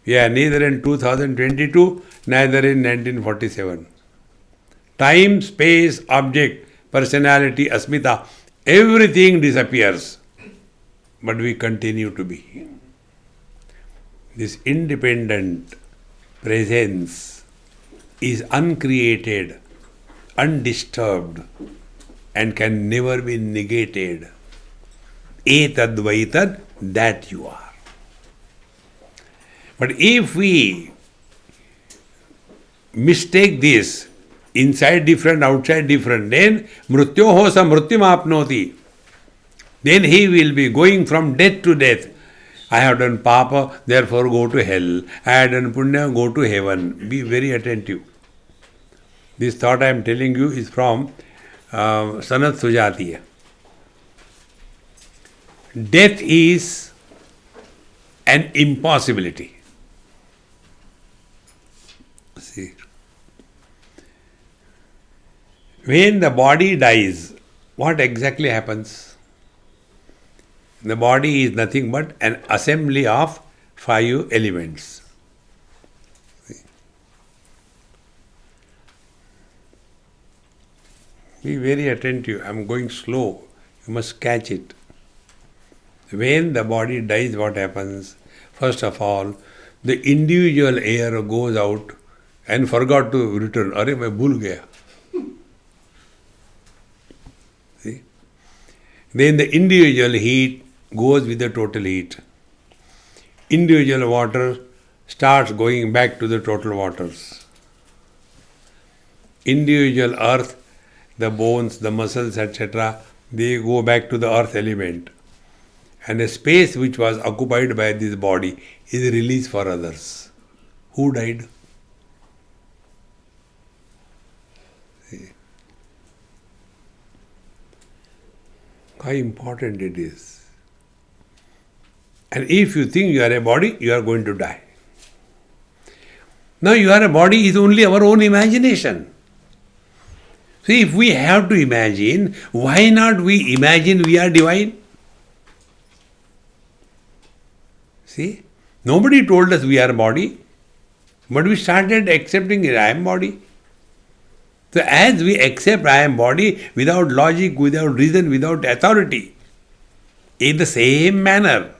B: We are neither in 2022, neither in 1947. Time, space, object, personality, asmita, everything disappears. But we continue to be. This independent presence is uncreated, undisturbed, and can never be negated. Etadvaitad, that you are. But if we mistake this, inside different, outside different, then mrutyoho sa mrutyumapnoti. Then he will be going from death to death. I have done papa, therefore go to hell. I have done punya, go to heaven. Be very attentive. This thought I am telling you is from Sanat Sujatiya. Death is an impossibility. See, when the body dies, what exactly happens? The body is nothing but an assembly of 5 elements. See? Be very attentive. I am going slow. You must catch it. When the body dies, what happens? First of all, the individual air goes out and forgot to return. Arey, main bhul gaya. See? Then the individual heat goes with the total heat. Individual water starts going back to the total waters. Individual earth, the bones, the muscles, etc., they go back to the earth element. And a space which was occupied by this body is released for others. Who died? See? How important it is. And if you think you are a body, you are going to die. Now you are a body is only our own imagination. See, if we have to imagine, why not we imagine we are divine? See, nobody told us we are a body, but we started accepting it, I am body. So as we accept I am body without logic, without reason, without authority, in the same manner,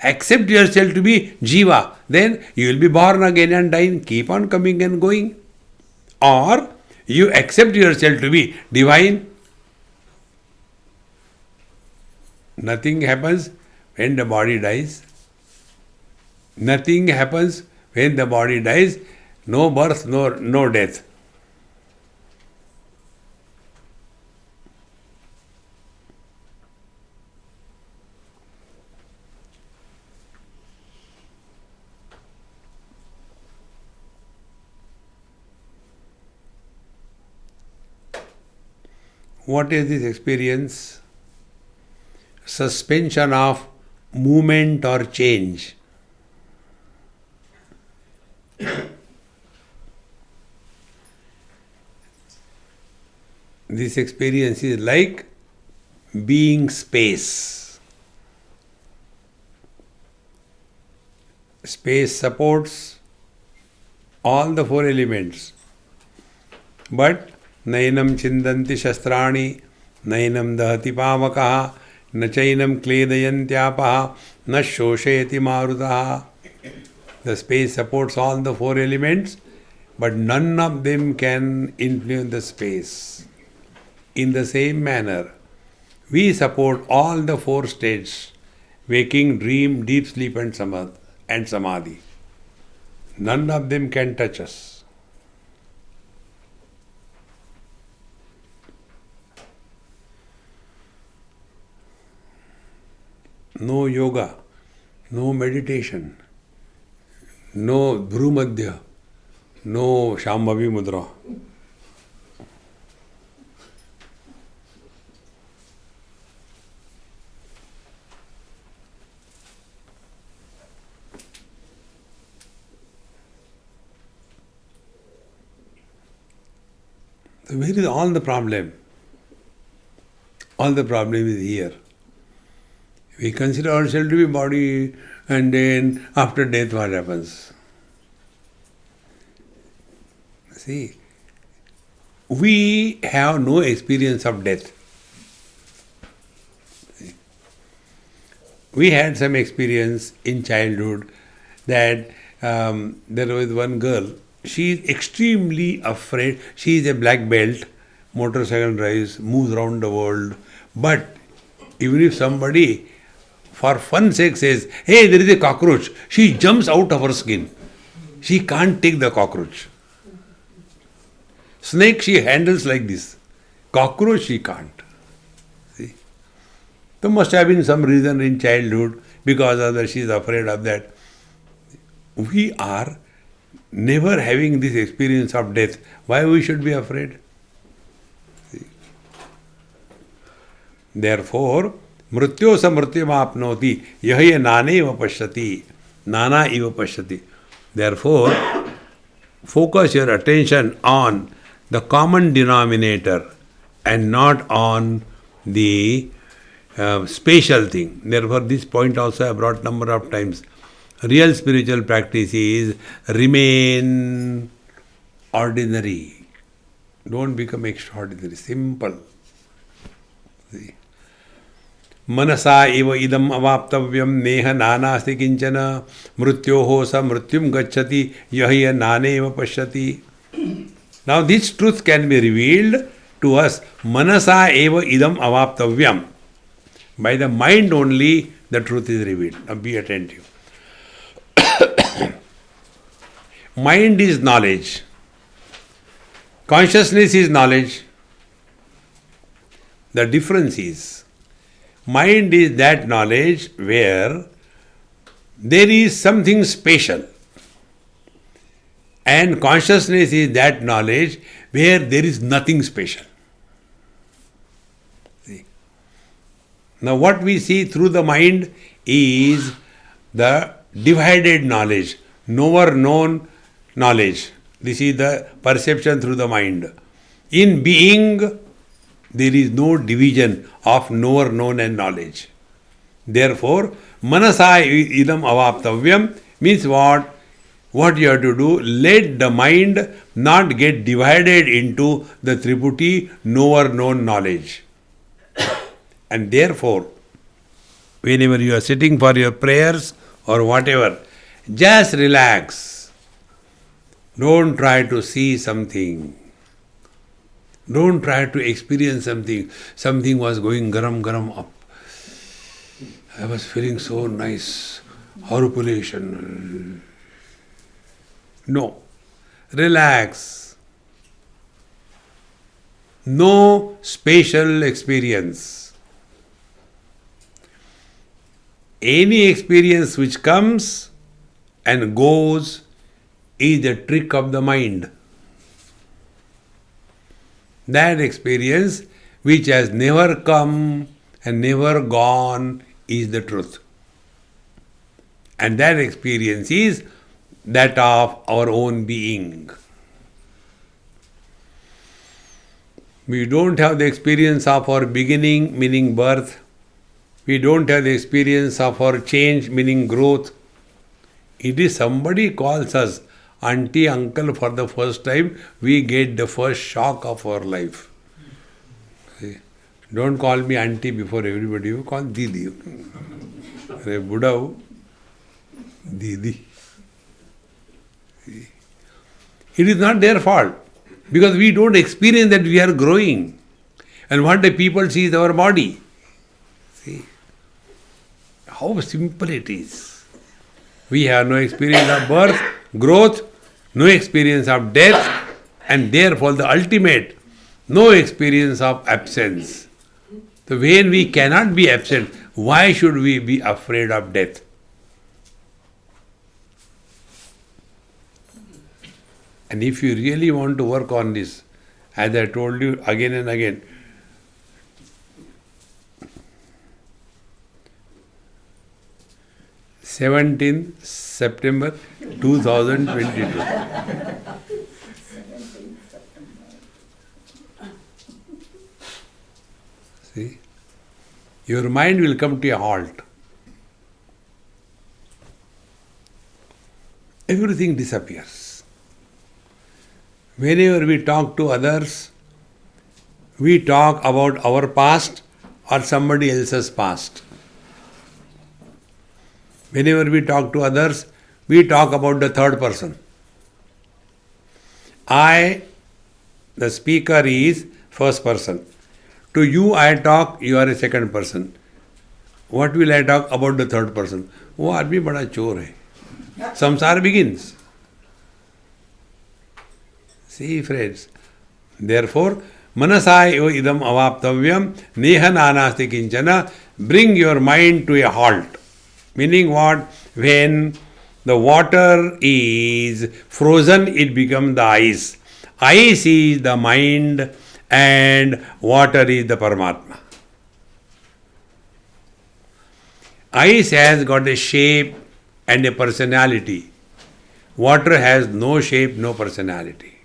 B: accept yourself to be Jiva, then you will be born again and dying, keep on coming and going. Or you accept yourself to be divine. Nothing happens when the body dies. Nothing happens when the body dies. No birth, no death. What is this experience? Suspension of movement or change. This experience is like being space. Space supports all the four elements. But नैनम छिंदन्ति शस्त्राणि नैनम दहति पावकः न चैनम क्लेदयन्त्यापः न शोषयति मारुतः. The space supports all the four elements, but none of them can influence the space. In the same manner, we support all the four states: waking, dream, deep sleep and samadhi. None of them can touch us. No yoga, no meditation, no Bhrumadhya, no Shambhavi Mudra. So where is all the problem? All the problem is here. We consider ourselves to be body, and then after death what happens? See, we have no experience of death. We had some experience in childhood that there was one girl, she is extremely afraid, she is a black belt, motorcycle drives, moves around the world, but even if somebody for fun's sake says, hey, there is a cockroach, she jumps out of her skin. She can't take the cockroach. Snake she handles like this. Cockroach she can't. See? There must have been some reason in childhood because of that she is afraid of that. We are never having this experience of death. Why we should be afraid? See? Therefore, मृत्यो स मृत्युमाप्नोति यह नाने इव पश्यति नाना इव पश्यति. Therefore, focus your attention on the common denominator and not on the special thing. Therefore, this point also I brought number of times. Real spiritual practice is remain ordinary. Don't become extraordinary. Simple. See? मनसा इव इदम अवाप्तव्यम नेह नानास्ति किंचन मृत्योः स मृत्युम गच्छति यह नानेव पश्यति. Now this truth can be revealed to us. Manasa eva idam avaptavyam. By the mind only the truth is revealed. Now be attentive. Mind is knowledge. Consciousness is knowledge. The difference is, mind is that knowledge where there is something special, and consciousness is that knowledge where there is nothing special. See? Now what we see through the mind is the divided knowledge, knower known knowledge. This is the perception through the mind. In being, there is no division of knower known and knowledge. Therefore, manasa idam avaptavyam means what? What you have to do, let the mind not get divided into the triputi knower known knowledge. And therefore, whenever you are sitting for your prayers or whatever, just relax. Don't try to see something. Don't try to experience something. Something was going garam up. I was feeling so nice. Horripilation. No. Relax. No spatial experience. Any experience which comes and goes is a trick of the mind. That experience which has never come and never gone is the truth. And that experience is that of our own being. We don't have the experience of our beginning, meaning birth. We don't have the experience of our change, meaning growth. It is somebody calls us auntie, uncle for the first time, we get the first shock of our life. See? Don't call me auntie before everybody, you call Didi. Buddha, Didi. See? It is not their fault because we don't experience that we are growing. And what the people see is our body. See? How simple it is. We have no experience of birth, growth, no experience of death, and therefore the ultimate, no experience of absence. So when we cannot be absent, why should we be afraid of death? And if you really want to work on this, as I told you again and again, September 2022. See? Your mind will come to a halt. Everything disappears. Whenever we talk to others, we talk about our past or somebody else's past. Whenever we talk to others, we talk about the third person. I, the speaker, is first person. To you I talk, you are a second person. What will I talk about the third person? वो आदमी बड़ा चोर है. Samsara begins. See, friends. Therefore, manasai idam avaptavyam neha nanasti kinchana. Bring your mind to a halt. Meaning what? When the water is frozen, it becomes the ice. Ice is the mind and water is the Paramatma. Ice has got a shape and a personality. Water has no shape, no personality.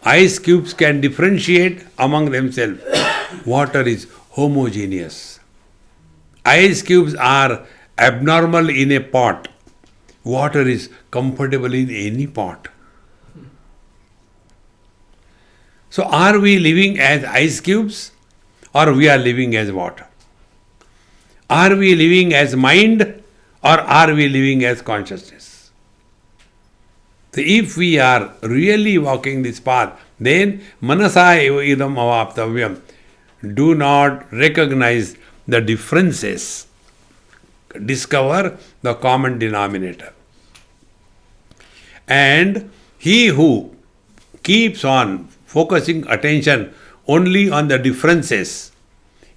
B: Ice cubes can differentiate among themselves. Water is homogeneous. Ice cubes are abnormal in a pot. Water is comfortable in any pot. So are we living as ice cubes or we are living as water? Are we living as mind or are we living as consciousness? So if we are really walking this path, then manasa idam avaptavyam. Do not recognize the differences. Discover the common denominator. And he who keeps on focusing attention only on the differences,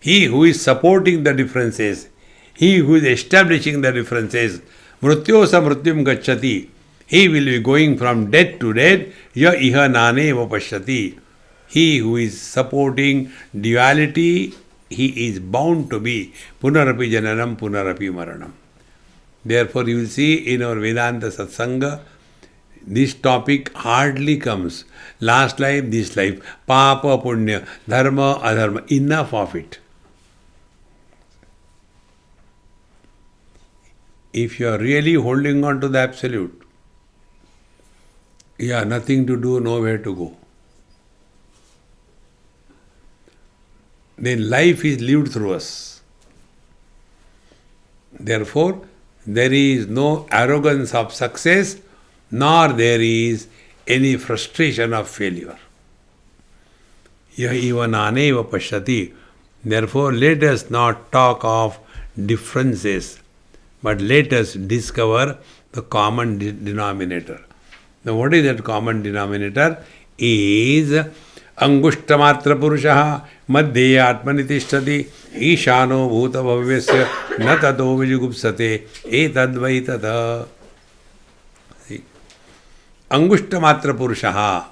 B: he who is supporting the differences, he who is establishing the differences, mrityosa mrityum gacchati, he will be going from death to death, ya iha nane vapashyati. He who is supporting duality he is bound to be punarapi jananam, punarapi maranam. Therefore, you will see in our Vedanta Satsanga, this topic hardly comes. Last life, this life, papa, punya, dharma, adharma, enough of it. If you are really holding on to the absolute, you have nothing to do, nowhere to go. Then life is lived through us. Therefore, there is no arrogance of success, nor there is any frustration of failure. Yaiva naneva pashyati. Therefore, let us not talk of differences, but let us discover the common denominator. Now, what is that common denominator? Is Angushtamatra Purushaha Madhye Atmani Tishtati Ishano Bhuta Bhavyasya Na Tato Vijugupsate Etadvai Tata. Angushtamatra Purushaha.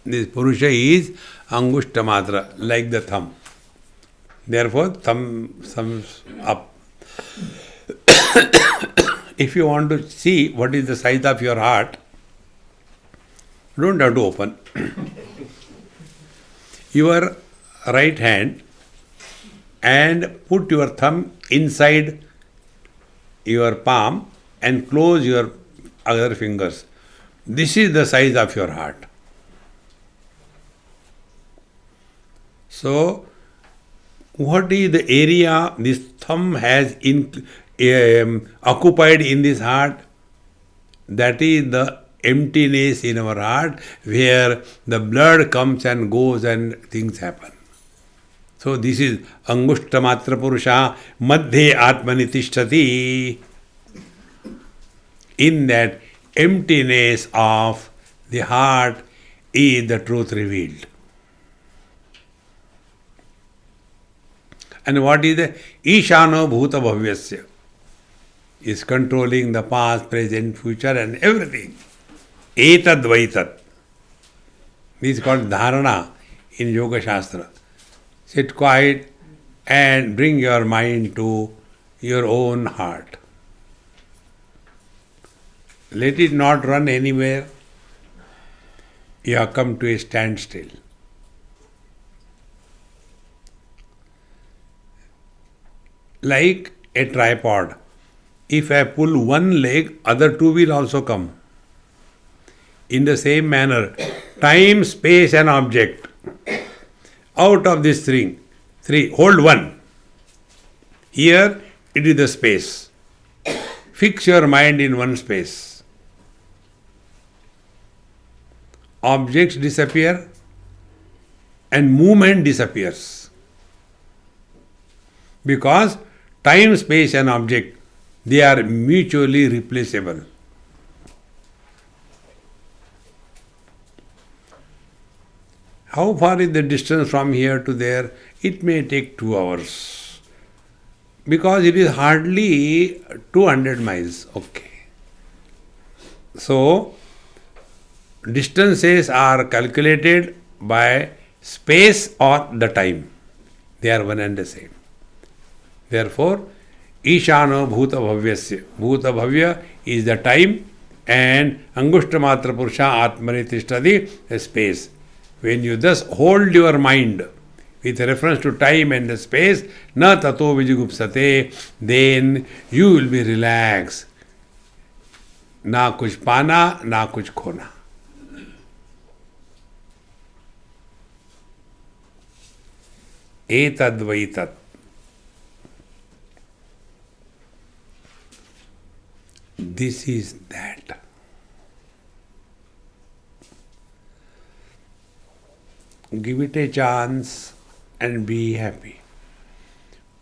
B: This Purusha is Angushtamatra, like the thumb. Therefore, thumbs up. If you want to see what is the size of your heart, you don't have to open. Your right hand and put your thumb inside your palm and close your other fingers. This is the size of your heart. So, what is the area this thumb has occupied in this heart? That is the emptiness in our heart where the blood comes and goes and things happen. So this is Angushtamatra Purusha Madhye Atmani Tishtati. In that emptiness of the heart is the truth revealed. And what is the Ishano Bhuta Bhavyasya? Is controlling the past, present, future and everything. Etad Vaitat. This is called Dharana in Yoga Shastra. Sit quiet and bring your mind to your own heart. Let it not run anywhere. You have come to a standstill. Like a tripod. If I pull one leg, other two will also come. In the same manner, time, space and object. Out of this three, hold one. Here it is the space. Fix your mind in one space. Objects disappear and movement disappears. Because time, space and object, they are mutually replaceable. How far is the distance from here to there? It may take 2 hours. Because it is hardly 200 miles. Okay. So, distances are calculated by space or the time. They are one and the same. Therefore, Ishano Bhuta Bhavyasya. Bhuta Bhavya is the time and Angushtamatra Purusha Atmani Tishtati is space. When you thus hold your mind with reference to time and the space, na tato vijigupsate, then you will be relaxed. Na kuch pana, na kuch khona. Etad vaitat. This is that. Give it a chance and be happy.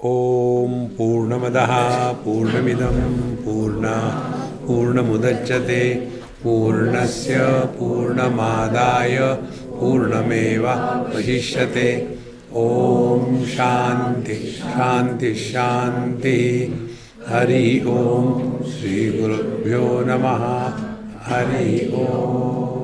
B: Om Purnamadaha Purnamidam Purna Purnamudachyate Purnasya Purnamadaya Purnameva Vashishyate. Om Shanti Shanti Shanti. Hari Om Shri Gurubhyo Namaha. Hari Om.